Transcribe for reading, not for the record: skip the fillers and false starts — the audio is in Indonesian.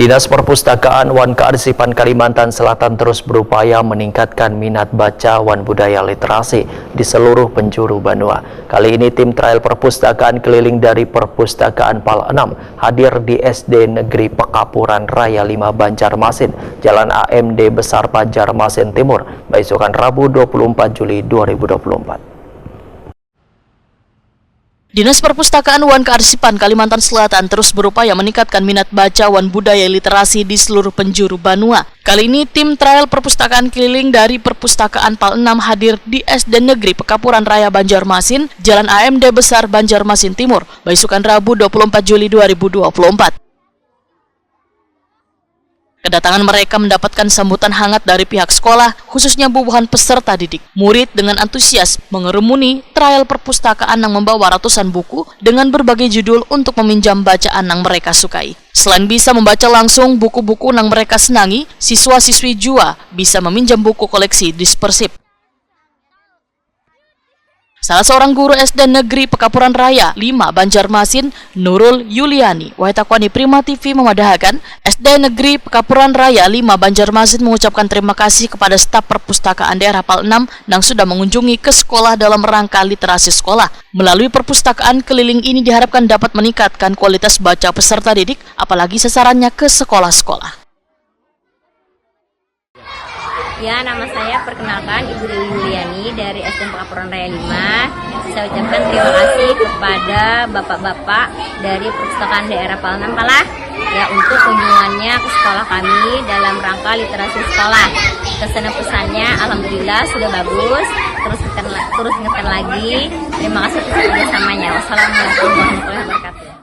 Dinas Perpustakaan Wan Kearsipan Kalimantan Selatan terus berupaya meningkatkan minat baca wan budaya literasi di seluruh penjuru Banua. Kali ini tim trial perpustakaan keliling dari Perpustakaan PAL 6 hadir di SD Negeri Pekapuran Raya 5 Banjarmasin, Jalan AMD Besar Banjarmasin Timur, besokan Rabu 24 Juli 2024. Dinas Perpustakaan Wan Kearsipan Kalimantan Selatan terus berupaya meningkatkan minat baca wan budaya literasi di seluruh penjuru Banua. Kali ini tim trial perpustakaan keliling dari Perpustakaan PAL 6 hadir di SD Negeri Pekapuran Raya Banjarmasin, Jalan AMD Besar Banjarmasin Timur, besokan Rabu 24 Juli 2024. Kedatangan mereka mendapatkan sambutan hangat dari pihak sekolah, khususnya bubuhan peserta didik. Murid dengan antusias mengerumuni trial perpustakaan yang membawa ratusan buku dengan berbagai judul untuk meminjam bacaan yang mereka sukai. Selain bisa membaca langsung buku-buku yang mereka senangi, siswa-siswi juga bisa meminjam buku koleksi dispersif. Salah seorang guru SD Negeri Pekapuran Raya 5 Banjarmasin, Nurul Yuliani, Wahitakwani Prima TV memadahkan SD Negeri Pekapuran Raya 5 Banjarmasin mengucapkan terima kasih kepada staf perpustakaan daerah PAL 6 yang sudah mengunjungi ke sekolah dalam rangka literasi sekolah. Melalui perpustakaan keliling ini diharapkan dapat meningkatkan kualitas baca peserta didik, apalagi sasarannya ke sekolah-sekolah. Ya, nama saya perkenalkan Ibu Dewi Yuliani dari SD Pekapuran Raya 5. Saya ucapkan terima kasih kepada bapak-bapak dari Perpustakaan Daerah PAL 6 ya untuk kunjungannya ke sekolah kami dalam rangka literasi sekolah. Kesan pesannya alhamdulillah sudah bagus. Terus ingatkan lagi. Terima kasih atas kerjasamanya. Wassalamualaikum warahmatullahi wabarakatuh.